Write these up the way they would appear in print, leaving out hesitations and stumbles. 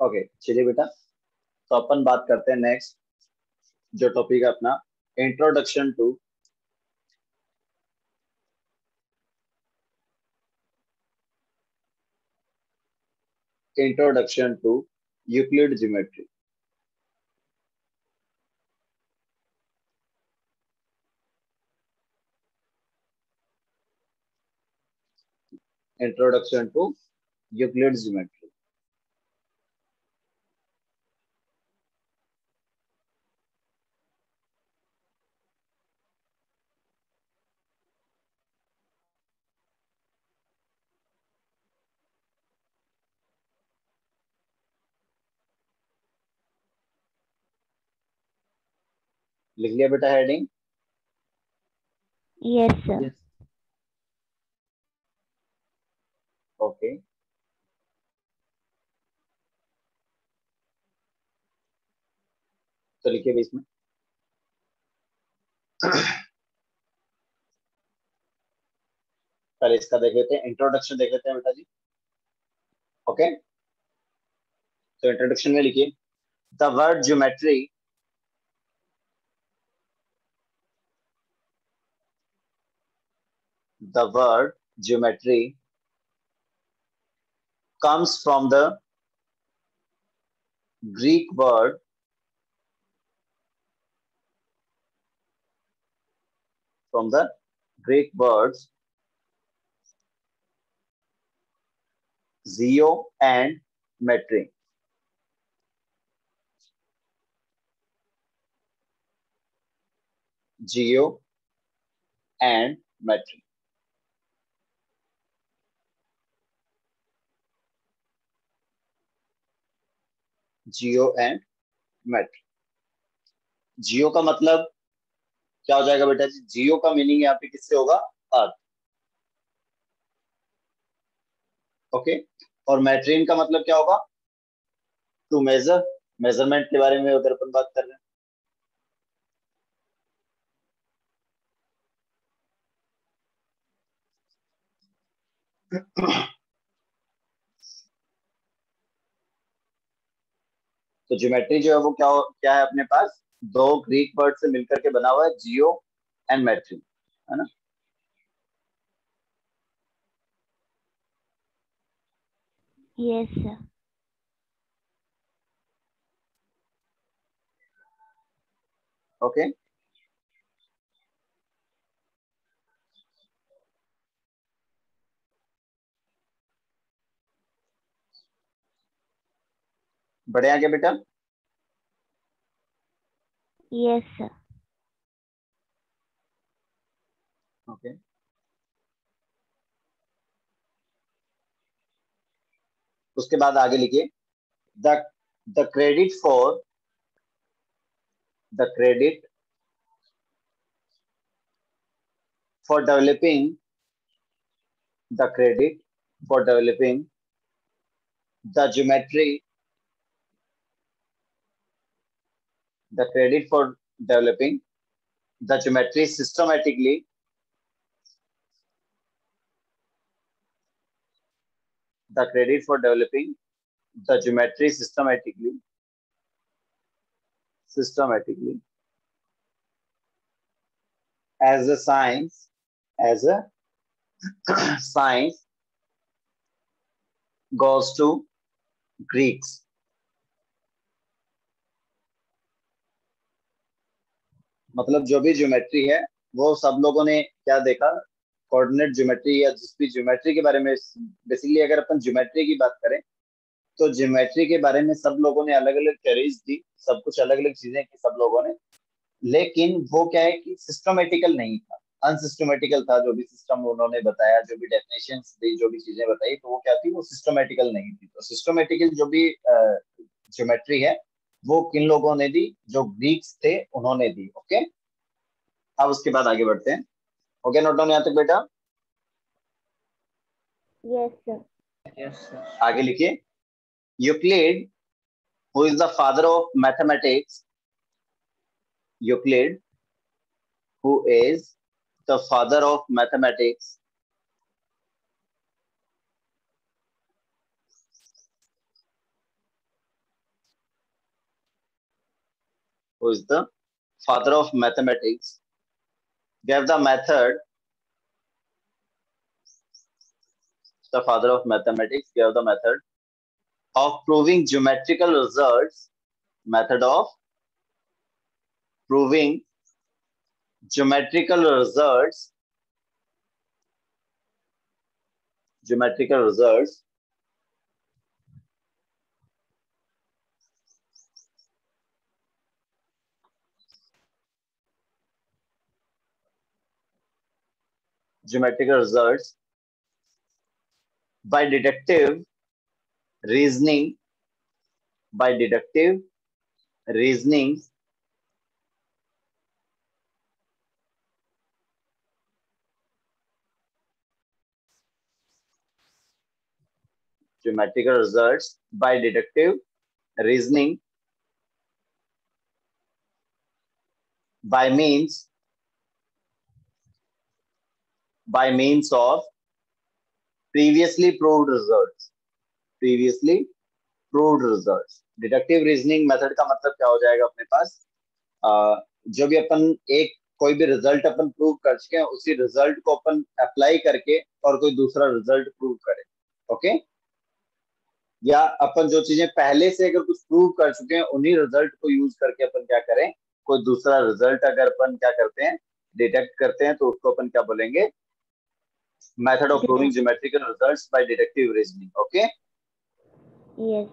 Okay चलिए बेटा, तो अपन बात करते हैं नेक्स्ट जो टॉपिक है अपना, introduction to Euclid geometry. Introduction to Euclid geometry. लिख लिया बेटा हेडिंग? Yes sir. ओके, तो लिखिए भी इसमें। पहले इसका देख लेते हैं, इंट्रोडक्शन देख लेते हैं बेटा जी। ओके, तो इंट्रोडक्शन में लिखिए the word geometry the word geometry comes from the Greek word from the Greek words geo and metry. Geo and metry. Geo and metry. Geo का मतलब क्या हो जाएगा बेटा जी? जियो का मीनिंग यहाँ पे किससे होगा? अर्थ। ओके, और मैट्रीन का मतलब क्या होगा? टू मेजर, मेजरमेंट के बारे में अगर अपन बात कर रहे हैं। तो ज्योमेट्री जो है वो क्या है अपने पास? दो ग्रीक वर्ड से मिलकर के बना हुआ है, जियो एंड मेट्री, है ना? Yes sir. ओके, बढ़े आगे बेटा। Yes sir. ओके, उसके बाद आगे लिखिए the the credit for the credit for developing the credit for developing the geometry the credit for developing the geometry systematically the credit for developing the geometry systematically as a science science goes to Greeks। मतलब जो भी geometry है वो सब लोगों ने क्या देखा? कोऑर्डिनेट ज्योमेट्री या जिस भी ज्योमेट्री के बारे में, बेसिकली अगर अपन ज्योमेट्री की बात करें तो ज्योमेट्री के बारे में सब लोगों ने अलग अलग थ्योरीज दी, सब कुछ अलग अलग चीजें की सब लोगों ने, लेकिन वो क्या है कि सिस्टमेटिकल नहीं था, अनसिस्टमेटिकल था। जो भी सिस्टम उन्होंने बताया, जो भी डेफिनेशंस दी, जो भी चीजें बताई, तो वो क्या थी? वो सिस्टमेटिकल नहीं थी। तो सिस्टमेटिकल जो भी ज्योमेट्री है वो किन लोगों ने दी? जो ग्रीक्स थे उन्होंने दी। ओके, अब उसके बाद आगे बढ़ते हैं। ओके, नोट डाउन यहाँ तक बेटा? Yes sir. आगे लिखिए Euclid who is the father of mathematics. Euclid who is the father of mathematics who is the father of mathematics, gave the method. The father of mathematics gave the method of proving geometrical results. Method of proving geometrical results. Geometrical results geometrical results by deductive reasoning. By deductive reasoning geometrical results by deductive reasoning by means of previously proved results. Previously proved results. Deductive reasoning method का मतलब क्या हो जाएगा अपने पास, जो भी अपन एक कोई भी रिजल्ट अपन प्रूव कर चुके हैं उसी रिजल्ट को अपन अप्लाई करके और कोई दूसरा रिजल्ट प्रूव करें. ओके, या अपन जो चीजें पहले से अगर कुछ प्रूव कर चुके हैं उन्हीं रिजल्ट को यूज करके अपन क्या करें, कोई दूसरा रिजल्ट अगर अपन क्या करते हैं डिटेक्ट करते हैं तो उसको अपन क्या बोलेंगे, method of proving geometrical results bye deductive reasoning. Okay, yes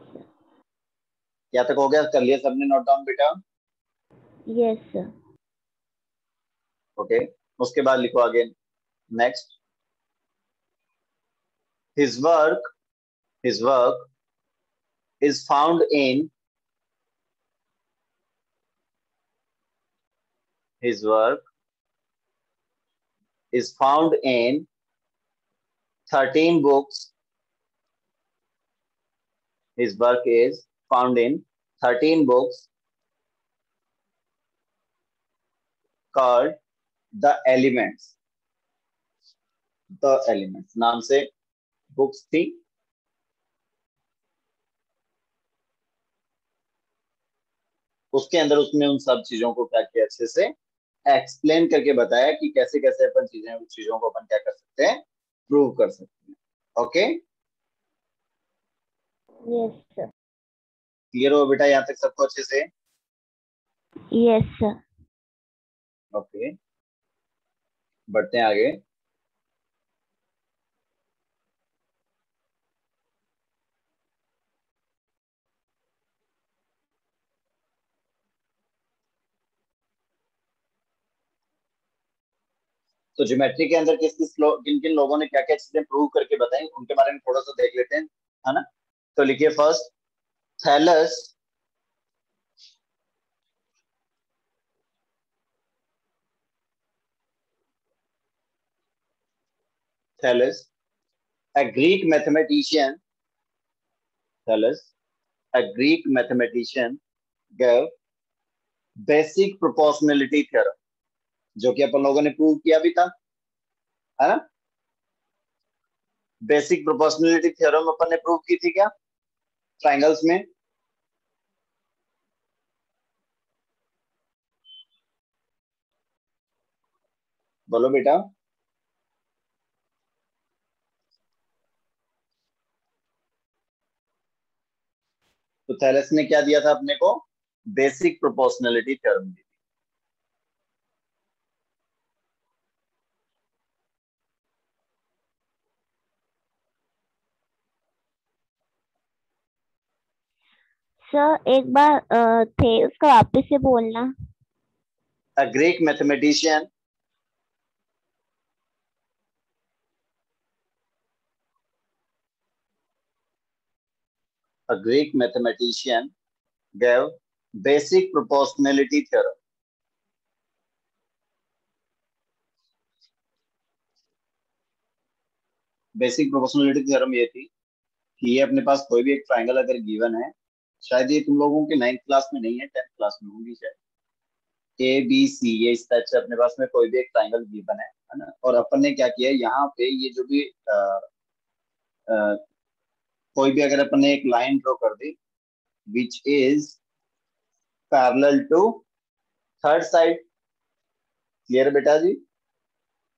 क्या तक हो गया, कर लिया सबने नोट डाउन बेटा? Yes sir. ओके, उसके बाद लिखो आगे next. his work is found in his work is found in 13 books. His work is found in 13 books called The Elements. The Elements नाम से बुक्स थी. उसके अंदर उसने उन सब चीजों को क्या किया, अच्छे से एक्सप्लेन करके बताया कि कैसे कैसे अपन चीजों को अपन क्या कर सकते हैं, प्रूव कर सकते हैं. Okay, yes sir. क्लियर हो बेटा यहाँ तक सबको अच्छे से? Yes sir. ओके, बढ़ते हैं आगे. तो ज्योमेट्री के अंदर किन किन लोगों ने क्या क्या चीजें प्रूव करके बताई उनके बारे में थोड़ा सा देख लेते हैं, है ना. तो लिखिए first, Thales Thales a Greek mathematician. Thales, a Greek mathematician, gave basic proportionality theorem, जो कि अपन लोगों ने प्रूव किया भी था, है ना. बेसिक प्रोपोर्शनलिटी थ्योरम अपन ने प्रूव की थी क्या ट्रायंगल्स में? बोलो बेटा. तो थैलस ने क्या दिया था अपने को, बेसिक प्रोपोर्शनलिटी थ्योरम दी. सर एक बार थे उसका वापस से बोलना. A Greek mathematician gave basic proportionality theorem. Basic proportionality theorem ये थी कि ये अपने पास कोई भी एक ट्रायंगल अगर गिवन है, शायद ये तुम लोगों के 9th क्लास में नहीं है, 10th क्लास में होगी शायद, ए बी सी, ये इस टाइप से अपने पास में कोई भी एक ट्रायंगल गिवन है ना. और अपन ने क्या किया यहाँ पे, ये जो भी कोई भी अगर अपन ने एक लाइन ड्रॉ कर दी which is parallel to third side. Clear बेटा जी?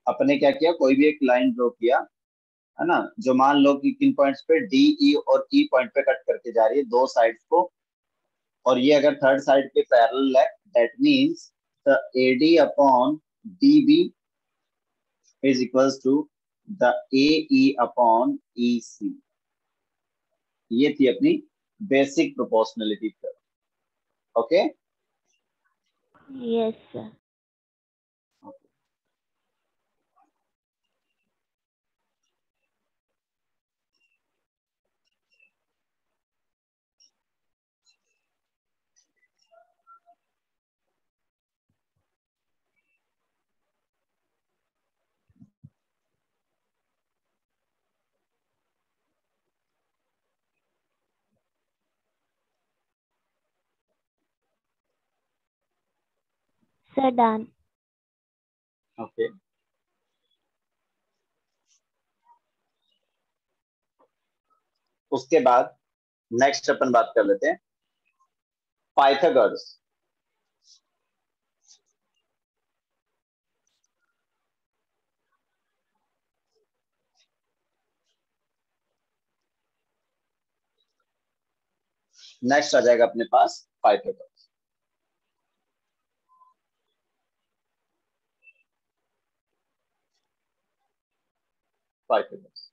अपने क्या किया, कोई भी एक लाइन ड्रॉ किया, है ना, जो मान लो कि किन पॉइंट्स पे डी ई और ई पॉइंट पे कट करके जा रही है दो साइड्स को, और ये अगर थर्ड साइड के पैरेलल है, that means the AD upon DB is equals to the A upon E C. ये थी अपनी basic proportionality theorem. Okay. Yes sir. Sir done. Okay. उसके बाद नेक्स्ट अपन बात कर लेते हैं पाइथागोरस। नेक्स्ट आ जाएगा अपने पास Pythagoras. Pythagoras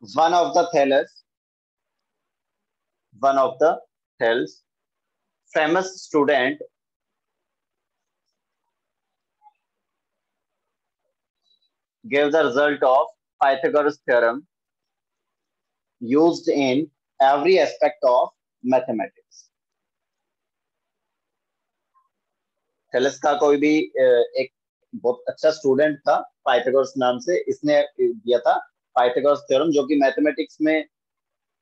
one of the Thales, one of the Thales famous student gave the result of Pythagoras theorem used in every aspect of mathematics. थेलेस का कोई भी एक बहुत अच्छा स्टूडेंट था पाइथागोरस नाम से, इसने दिया था पाइथागोरस थ्योरम, जो कि मैथमेटिक्स में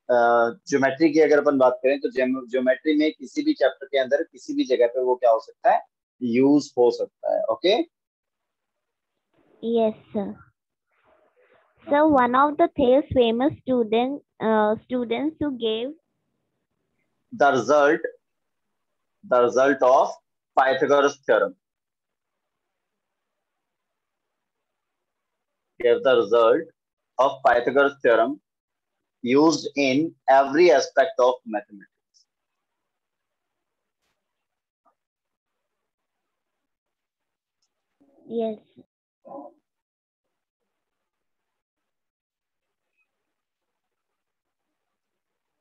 ज्योमेट्री की अगर अपन बात करें तो ज्योमेट्री में किसी भी चैप्टर के अंदर किसी भी जगह पे वो क्या हो सकता है, यूज हो सकता है। Okay. Yes sir. Sir one of the Thales famous students who gave the result of Pythagoras theorem gave the result of Pythagoras theorem used in every aspect of mathematics. yes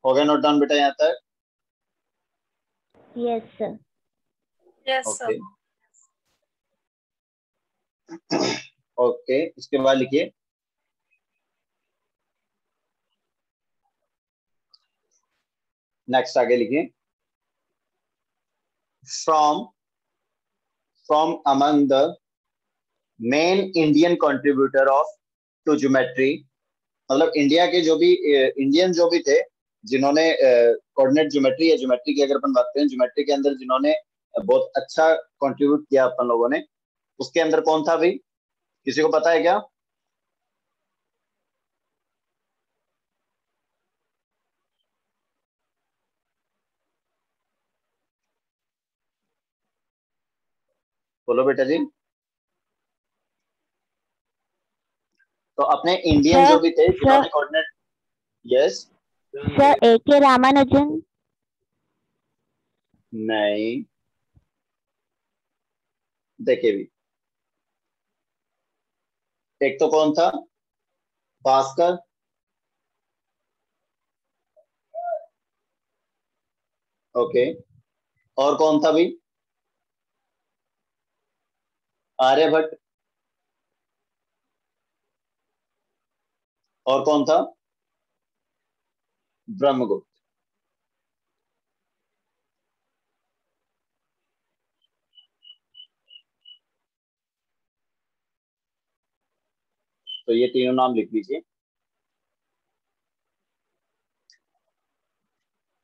हो गया note down बेटा यहाँ तक? yes sir okay. Okay, इसके बाद लिखिए next, आगे लिखिए from among the main Indian contributor of to geometry, मतलब इंडिया के जो भी इंडियन जो भी थे जिन्होंने कोऑर्डिनेट ज्योमेट्री या ज्योमेट्री की अगर अपन बात करें, ज्योमेट्री के अंदर जिन्होंने बहुत अच्छा कंट्रीब्यूट किया अपन लोगों ने, उसके अंदर कौन था भाई? किसी को पता है क्या? बोलो बेटा जी। तो अपने इंडियन जो सर भी थे सर जिन्होंने coordinate, yes. Sir A.K. Ramanujan. नहीं, देखिए भी, एक तो कौन था, भास्कर, ओके, और कौन था भी? आर्यभट्ट, और कौन था? ब्रह्मगुप्त। तो ये तीनों नाम लिख लीजिए।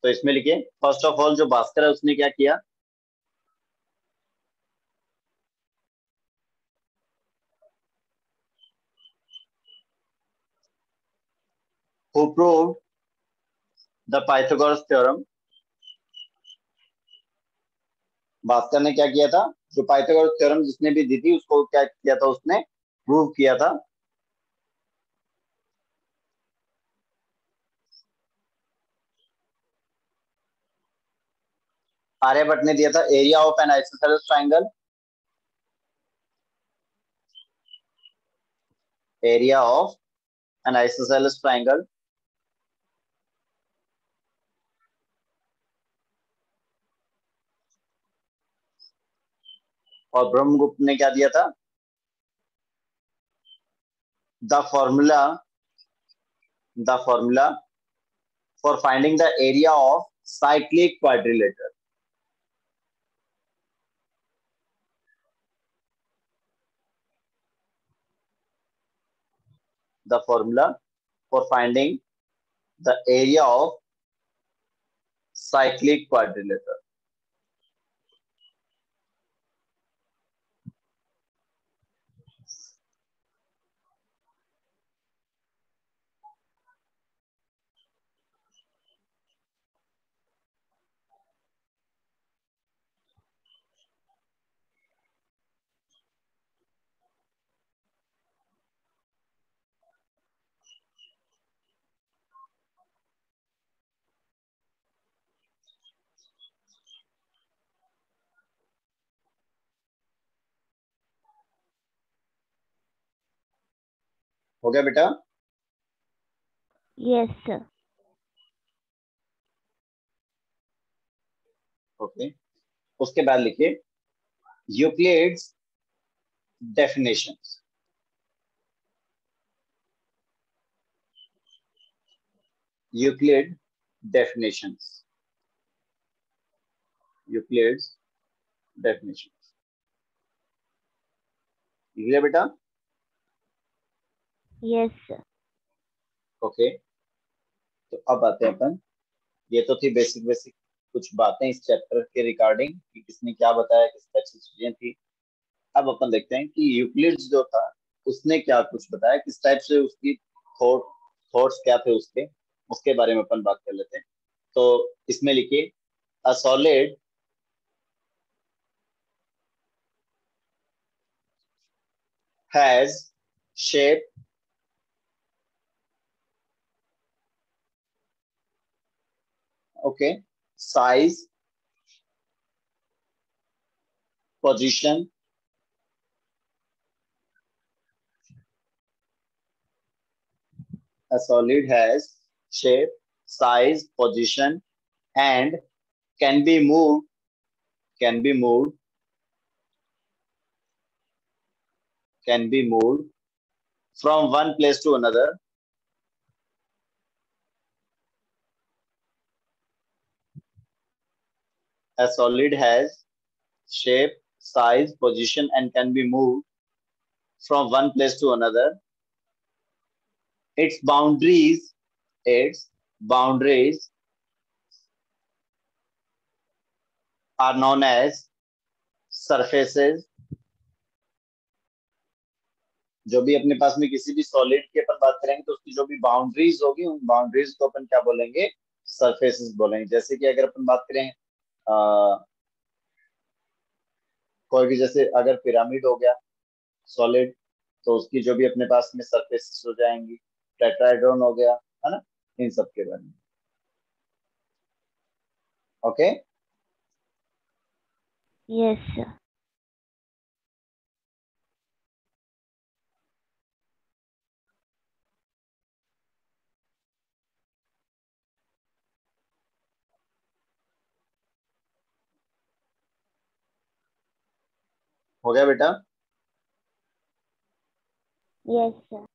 तो इसमें लिखिए फर्स्ट ऑफ ऑल जो भास्कर है उसने क्या किया, who proved the Pythagoras theorem Bhaskar ने क्या किया था, जो पाइथागोरस थ्योरम जिसने भी दी थी उसको क्या किया था, उसने प्रूव किया था। आर्यभट्ट ने दिया था area of N isosceles triangle, area of N isosceles triangle. और ब्रह्मगुप्त ने क्या दिया था, the formula, the formula for finding the area of cyclic quadrilateral. The formula for finding the area of cyclic quadrilateral. हो गया बेटा? Yes, sir. ओके, उसके बाद लिखिए Euclid's definitions. Euclid definitions, Euclid's definitions. लिख लिया बेटा? Yes, sir. ओके, तो अब आते हैं अपन, ये तो थी बेसिक बेसिक कुछ बातें इस चैप्टर के रिगार्डिंग कि किसने क्या बताया, किस टाइप से चीजें थी। अब अपन देखते हैं कि यूक्लिड्स जो था उसने क्या कुछ बताया, किस टाइप से उसकी थॉट्स क्या थे उसके, उसके बारे में अपन बात कर लेते हैं। तो इसमें लिखिए a solid has shape, okay, size, position, a solid has shape, size, position, and can be moved, can be moved, can be moved from one place to another. A solid has shape, size, position, and can be moved from one place to another. Its boundaries, its boundaries are known as surfaces. जो भी अपने पास में किसी भी solid की अपन बात करेंगे तो उसकी जो भी बाउंड्रीज होगी उन बाउंड्रीज को अपन क्या बोलेंगे, सरफेसेस बोलेंगे। जैसे कि अगर अपन बात करें कोई भी, जैसे अगर पिरामिड हो गया सॉलिड, तो उसकी जो भी अपने पास में सरफेसेस हो जाएंगी। टेट्राहेड्रॉन हो गया, है ना, इन सब के बारे में। Okay, Yes, sir. हो गया बेटा? Yes, sir.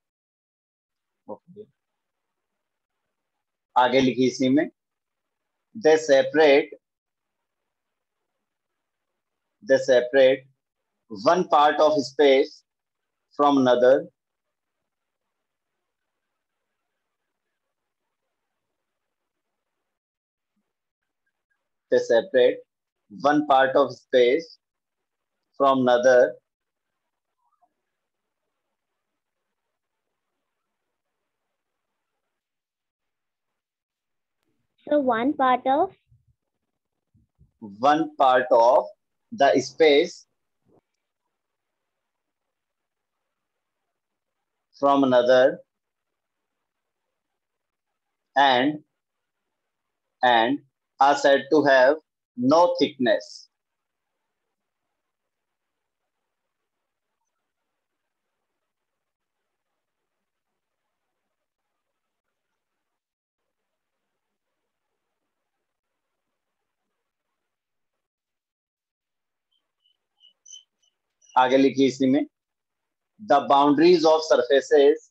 ओके, आगे लिखी इसी में, they separate, they separate one part of space from another. They separate one part of space from another. So one part of One part of the space from another and are said to have no thickness. आगे लिखिए इसी में, the boundaries of surfaces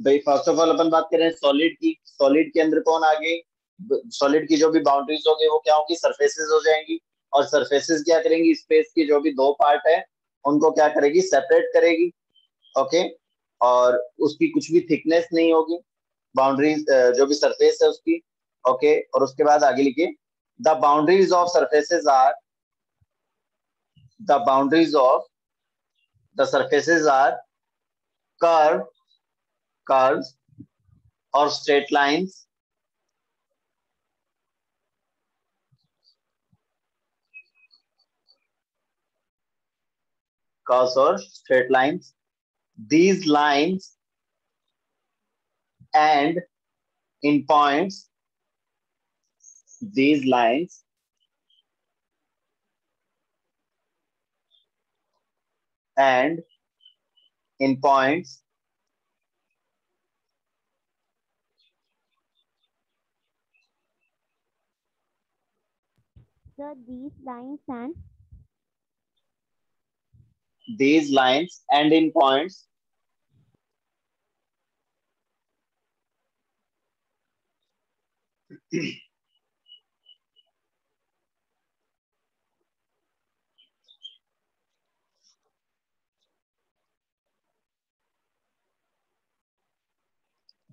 भाई first of all अपन बात करें solid की, solid के अंदर कौन आ गई, सॉलिड की जो भी बाउंड्रीज होगी वो क्या होगी, सरफेसेस हो जाएंगी, और सरफेसेस क्या करेंगी, स्पेस की जो भी दो पार्ट है उनको क्या करेगी, सेपरेट करेगी। ओके, और उसकी कुछ भी थिकनेस नहीं होगी, बाउंड्रीज जो भी सरफेस है उसकी। ओके, और उसके बाद आगे लिखिए, the boundaries of surfaces are, the boundaries of the surfaces are curve, curves और स्ट्रेट लाइंस, कर्व्स और straight lines, these lines and in points, these lines and in points Sir, these lines and in points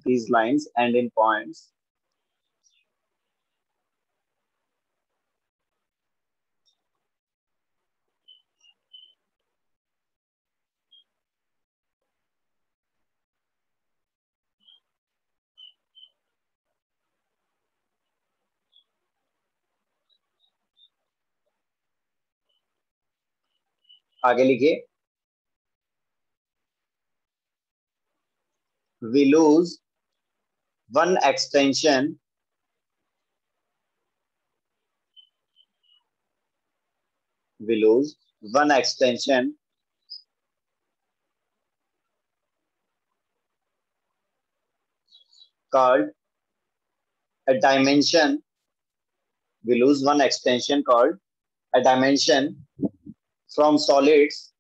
these lines and in points आगे लिखिए, we lose one extension we lose one extension called a dimension, we lose one extension called a dimension from solids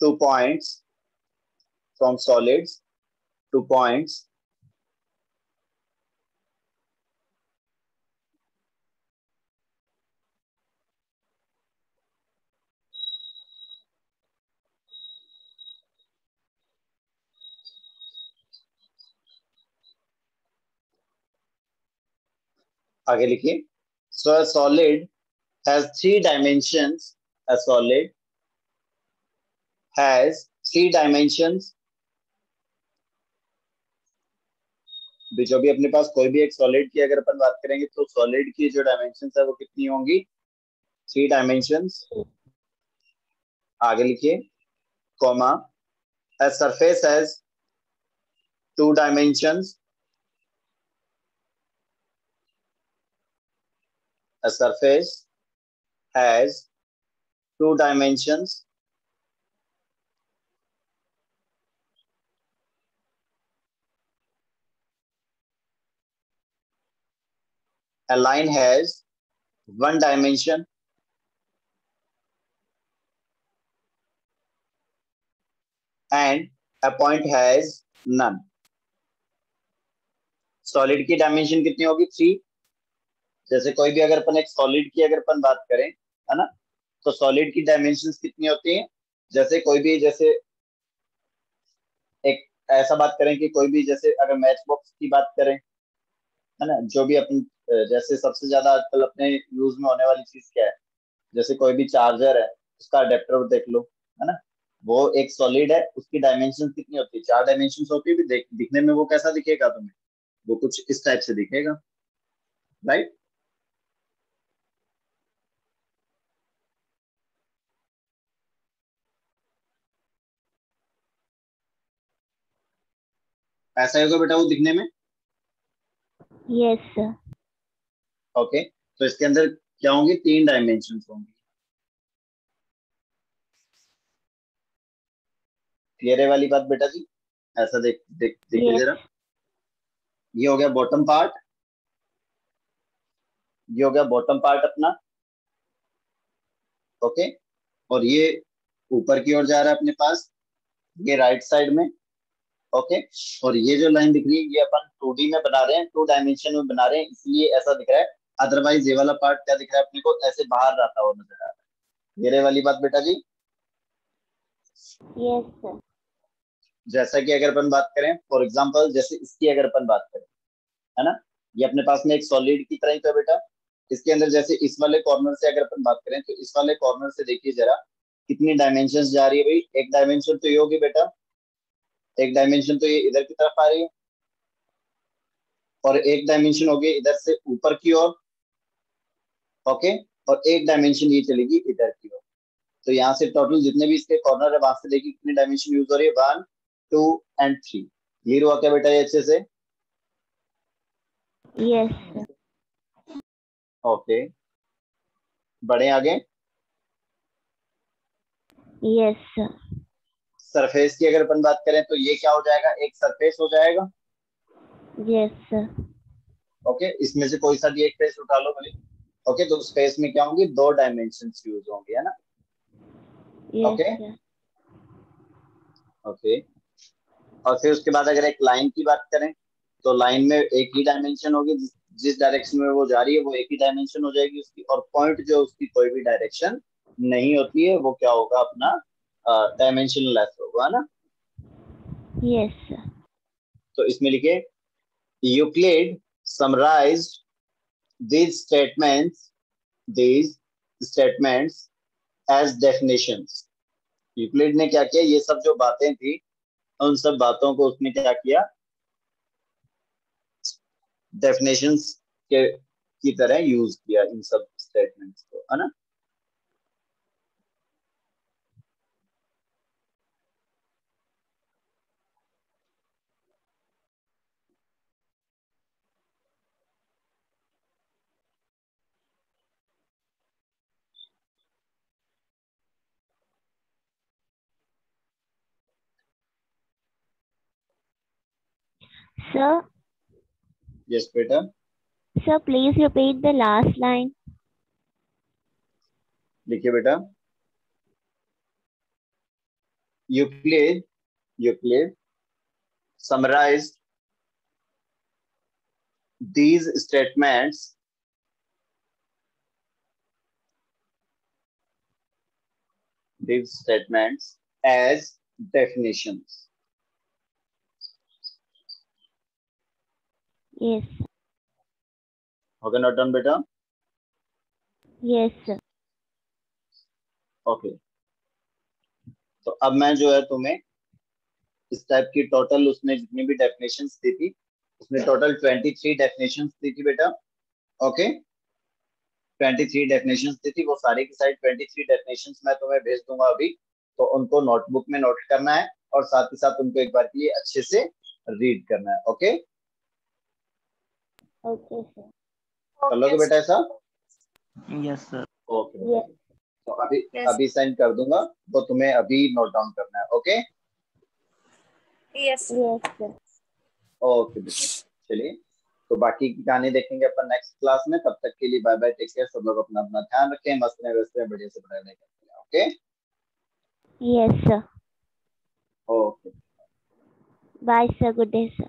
to points, from solids to points आगे लिखिए, so a solid has three dimensions, a solid has three dimensions, जो भी अपने पास कोई भी एक solid की अगर अपन बात करेंगे तो सॉलिड की जो डायमेंशंस है वो कितनी होंगी, थ्री डायमेंशंस। आगे लिखिए, comma, a surface has two dimensions, a surface has two dimensions, a line has one dimension, and a point has none. Solid की डायमेंशन कितनी होगी, थ्री। जैसे कोई भी अगर अपन एक सॉलिड की अगर अपन बात करें, है ना, तो सॉलिड की डायमेंशंस कितनी होती हैं, जैसे कोई भी, जैसे एक ऐसा बात करें कि कोई भी, जैसे अगर मैच बॉक्स की बात करें, है ना, जो भी अपन, जैसे सबसे ज्यादा आजकल अपने यूज में होने वाली चीज क्या है, जैसे कोई भी चार्जर है उसका अडेप्टर देख लो, है ना, वो एक सॉलिड है, उसकी डायमेंशन कितनी होती है, 4 डायमेंशन होती है। भी दिखने में वो कैसा दिखेगा तुम्हें, वो कुछ इस टाइप से दिखेगा, राइट। ऐसा ही होगा बेटा वो दिखने में। Yes, sir. ओके, तो इसके अंदर क्या होंगे, 3 डायमेंशन होंगे। क्लियर है वाली बात बेटा जी। ऐसा देखिए Yes. जरा, ये हो गया बॉटम पार्ट, ये हो गया बॉटम पार्ट अपना। ओके, और ये ऊपर की ओर जा रहा है अपने पास, ये राइट साइड में। ओके, और ये जो लाइन दिख रही है ये अपन 2D में बना रहे हैं, 2 डायमेंशन में बना रहे हैं, इसलिए ऐसा दिख रहा है। अदरवाइज ये वाला पार्ट क्या दिख रहा है अपने को, ऐसे बाहर रहता हुआ नजर आ रहा है। ये रही वाली बात बेटा जी। Yes, sir. जैसा कि अगर अपन बात करें फॉर एग्जांपल, जैसे इसकी अगर अपन बात करें, है ना, ये अपने पास में एक सॉलिड की तरह ही तो है बेटा। इसके अंदर जैसे इस वाले कॉर्नर से अगर अपन बात करें, तो इस वाले कॉर्नर से देखिए जरा कितनी डायमेंशन जा रही है भाई। एक डायमेंशन तो ये होगी बेटा, एक डायमेंशन तो ये इधर की तरफ आ रही है, और एक डायमेंशन होगी इधर से ऊपर की ओर। ओके, और एक डायमेंशन ये चलेगी इधर की ओर। तो यहाँ से टोटल जितने भी इसके कॉर्नर है वहां से देखिए कितनी डायमेंशन यूज हो रही है, 1 2 एंड 3। क्लियर हुआ क्या बेटा ये अच्छे से। Yes, sir. ओके, बढ़े आगे। Yes, sir. सरफेस की अगर अपन बात करें तो ये क्या हो जाएगा, एक सरफेस हो जाएगा। Yes, sir. ओके, इसमें से कोई सा भी एक फेस उठा लो भले। ओके, तो उस फेस में क्या होंगे, 2 डायमेंशन यूज होंगे, है ना। Yes, okay, sir. ओके, और फिर उसके बाद अगर एक लाइन की बात करें, तो लाइन में एक ही डायमेंशन होगी, जिस डायरेक्शन में वो जा रही है वो एक ही डायमेंशन हो जाएगी उसकी। और पॉइंट जो उसकी कोई भी डायरेक्शन नहीं होती है वो क्या होगा अपना, डायमेंशन लेस होगा, है ना। Yes, sir. तो इसमें लिखे, Euclid summarised these statements these statements as definitions। Euclid ने क्या किया, ये सब जो बातें थी उन सब बातों को उसने क्या किया, डेफिनेशंस के की तरह यूज किया इन सब स्टेटमेंट्स को, है ना। Sir, यस बेटा, sir, please repeat the last line. लिखिए बेटा, Euclid Euclid summarised these statements as definitions। Yes. होगा नोट डाउन बेटा। Yes, sir. ओके, तो अब मैं जो है तुम्हें इस टाइप की टोटल उसने जितनी भी डेफिनेशंस दी थी, उसने टोटल 23 डेफिनेशंस दी थी बेटा। ओके, 23 डेफिनेशंस दी थी, वो सारी की सारी 23 डेफिनेशंस मैं तुम्हें भेज दूंगा अभी। तो उनको नोटबुक में नोट करना है, और साथ ही साथ उनको एक बार के लिए अच्छे से रीड करना है। Okay, Okay, sir. कर लोगे बेटा ऐसा। Yes sir. Okay, Yes. तो अभी सेंड कर दूंगा, तो तुम्हें अभी नोट डाउन करना है। Okay, Yes, sir. ओके बेटा, चलिए, तो बाकी की कहानी देखेंगे अपन नेक्स्ट क्लास में। तब तक के लिए बाय बाय, टेक केयर, सब लोग अपना अपना ध्यान रखें, मस्त रहे, व्यस्त रहे, बढ़िया से पढ़ाई करते हैं। Okay, Yes, sir. Okay. Bye, sir. Good day, sir.